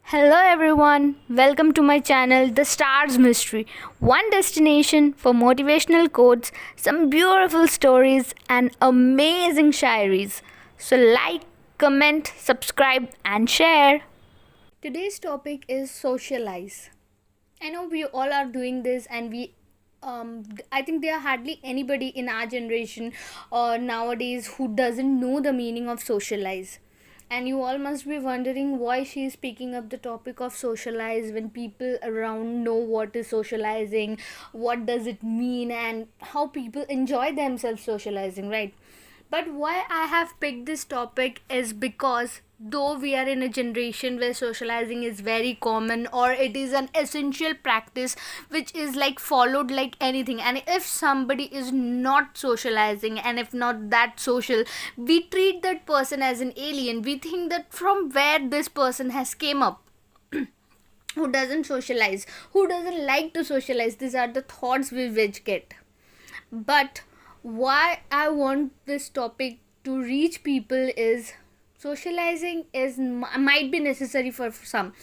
Hello everyone, welcome to my channel The Stars Mystery. One destination for motivational quotes, some beautiful stories, and amazing shairis. So, like, comment, subscribe, and share. Today's topic is socialize. I know we all are doing this, and I think there are hardly anybody in our generation or nowadays who doesn't know the meaning of socialize. And you all must be wondering why she is picking up the topic of socialize when people around know what is socializing, what does it mean, and how people enjoy themselves socializing, right? But why I have picked this topic is because though we are in a generation where socializing is very common or it is an essential practice which is like followed like anything, and if somebody is not socializing and if not that social, we treat that person as an alien. We think that from where this person has came up, who doesn't socialize, who doesn't like to socialize. These are the thoughts we which get. But why I want this topic to reach people is socializing is might be necessary for some,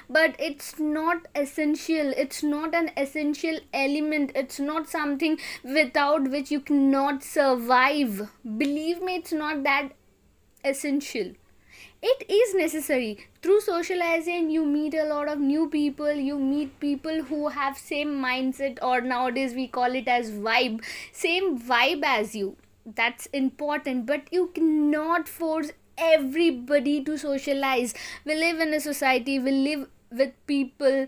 but it's not essential. It's not an essential element. It's not something without which you cannot survive. Believe me, it's not that essential. It is necessary. Through socializing you meet a lot of new people. You meet people who have same mindset, or nowadays we call it as vibe, same vibe as you. That's important, but you cannot force everybody to socialize. We live in a society, we live with people,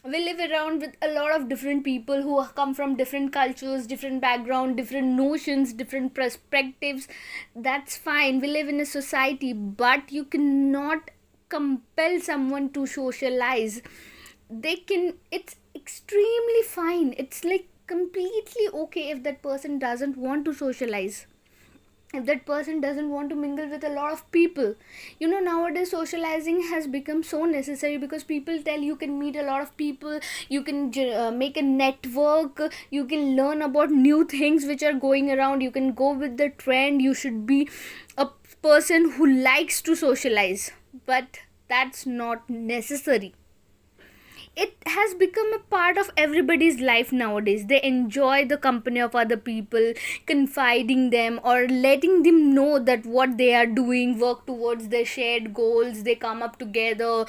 we live around with a lot of different people who come from different cultures, different background, different notions, different perspectives. That's fine, we live in a society, but you cannot compel someone to socialize. They can, it's extremely fine, it's like completely okay if that person doesn't want to socialize, if that person doesn't want to mingle with a lot of people. Nowadays socializing has become so necessary because people tell you can meet a lot of people, you can make a network, you can learn about new things which are going around, you can go with the trend, you should be a person who likes to socialize. But that's not necessary. It has become a part of everybody's life nowadays. They enjoy the company of other people, confiding them or letting them know that what they are doing, work towards their shared goals. They come up together,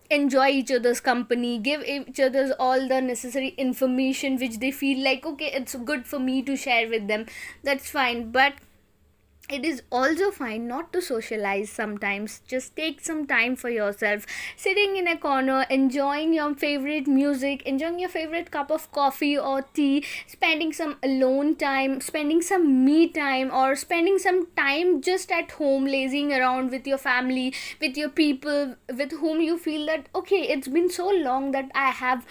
enjoy each other's company, give each other's all the necessary information which they feel like, okay, it's good for me to share with them. That's fine, but it is also fine not to socialize sometimes. Just take some time for yourself, sitting in a corner, enjoying your favorite music, enjoying your favorite cup of coffee or tea, spending some alone time, spending some me time, or spending some time just at home, lazing around with your family, with your people with whom you feel that, okay, it's been so long that I have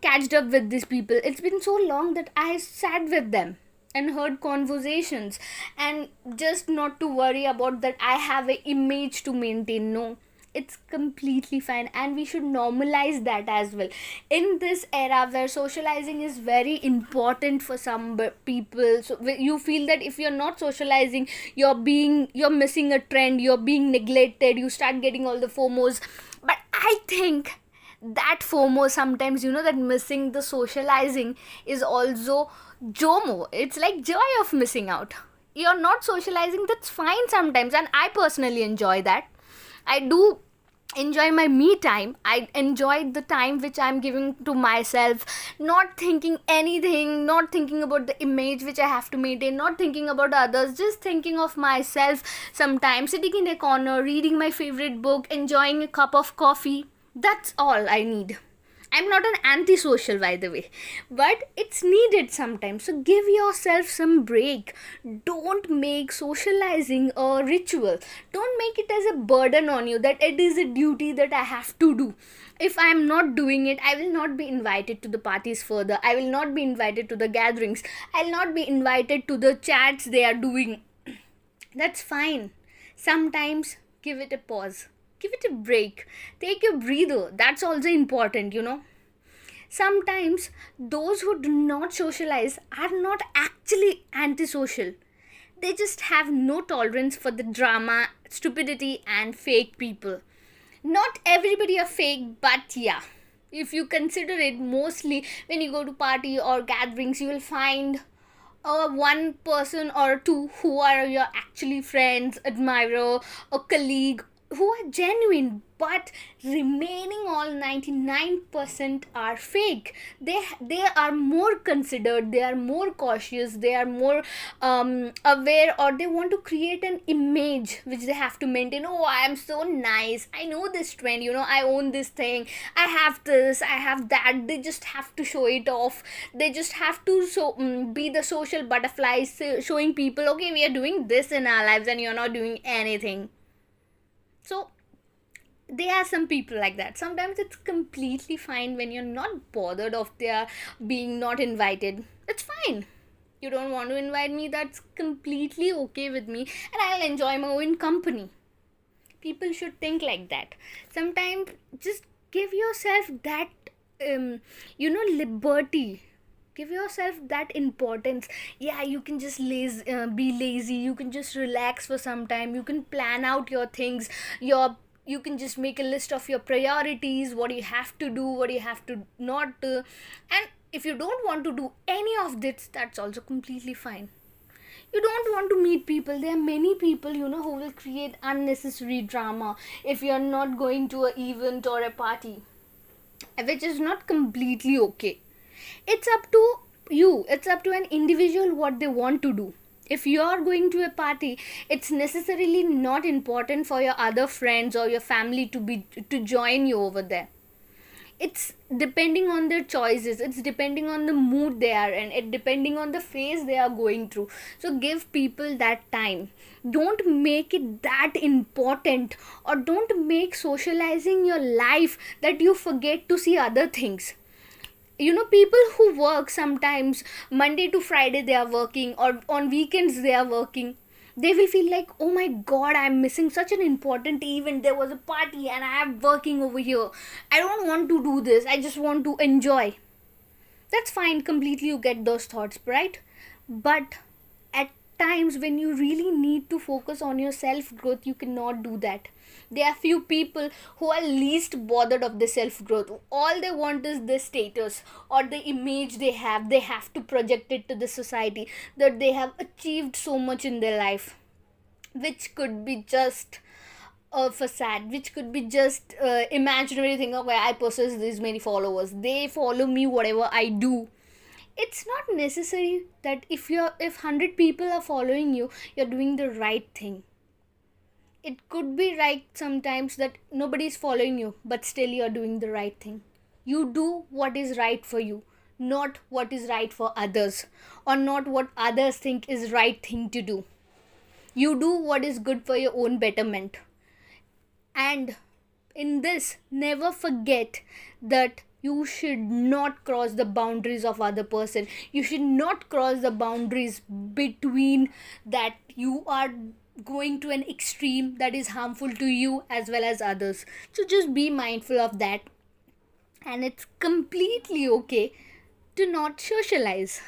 catched up with these people. It's been so long that I sat with them and heard conversations, and just not to worry about that I have an image to maintain. No, it's completely fine, and we should normalize that as well. In this era where socializing is very important for some people, so you feel that if you're not socializing, you're missing a trend, you're being neglected, you start getting all the FOMOs. But I think that FOMO sometimes, that missing the socializing is also JOMO. It's like joy of missing out. You're not socializing, that's fine sometimes, and I personally enjoy that. I do enjoy my me time. I enjoy the time which I'm giving to myself, not thinking anything, not thinking about the image which I have to maintain, not thinking about others, just thinking of myself. Sometimes sitting in a corner, reading my favorite book, enjoying a cup of coffee. That's all I need. I'm not an antisocial, by the way, but it's needed sometimes. So give yourself some break. Don't make socializing a ritual. Don't make it as a burden on you that it is a duty that I have to do. If I'm not doing it, I will not be invited to the parties further. I will not be invited to the gatherings. I'll not be invited to the chats they are doing. That's fine. Sometimes give it a pause. Give it a break. Take a breather. That's also important. Sometimes those who do not socialize are not actually antisocial. They just have no tolerance for the drama, stupidity, and fake people. Not everybody are fake, but yeah, if you consider it, mostly when you go to party or gatherings, you will find one person or two who are your actually friends, admirer, or colleague, who are genuine, but remaining all 99% are fake. They are more considered, they are more cautious, they are more aware, or they want to create an image which they have to maintain. Oh, I am so nice, I know this trend, I own this thing, I have this, I have that. They just have to show it off. They just have to be the social butterflies, showing people, okay, we are doing this in our lives and you're not doing anything. So there are some people like that. Sometimes it's completely fine when you're not bothered of their being not invited. It's fine. You don't want to invite me, that's completely okay with me, and I'll enjoy my own company. People should think like that. Sometimes just give yourself that liberty. Give yourself that importance. Yeah, you can just be lazy, you can just relax for some time, you can plan out your things, you can just make a list of your priorities, what you have to do, what you have to not do. And if you don't want to do any of this, that's also completely fine. You don't want to meet people. There are many people, who will create unnecessary drama if you're not going to an event or a party, which is not completely okay. It's up to you, it's up to an individual what they want to do. If you're going to a party, it's necessarily not important for your other friends or your family to join you over there. It's depending on their choices, it's depending on the mood they are in, it depending on the phase they are going through. So give people that time. Don't make it that important, or don't make socializing your life that you forget to see other things. People who work, sometimes Monday to Friday they are working, or on weekends they are working, they will feel like, oh my god, I'm missing such an important event, there was a party and I am working over here, I don't want to do this, I just want to enjoy. That's fine, completely you get those thoughts, right? But at times when you really need to focus on your self growth, you cannot do that. There are few people who are least bothered of the self growth. All they want is the status or the image they have to project it to the society, that they have achieved so much in their life, which could be just a facade, which could be just imaginary thing of where I possess these many followers, they follow me whatever I do. It's not necessary that if 100 people are following you, you're doing the right thing. It could be right sometimes that nobody is following you, but still you're doing the right thing. You do what is right for you, not what is right for others, or not what others think is right thing to do. You do what is good for your own betterment. And in this, never forget that you should not cross the boundaries of other person. You should not cross the boundaries between that you are going to an extreme that is harmful to you as well as others. So just be mindful of that. And it's completely okay to not socialize.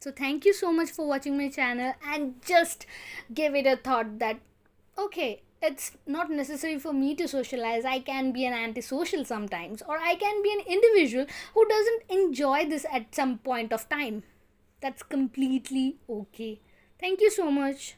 So thank you so much for watching my channel, and just give it a thought that, okay, it's not necessary for me to socialize. I can be an antisocial sometimes, or I can be an individual who doesn't enjoy this at some point of time. That's completely okay. Thank you so much.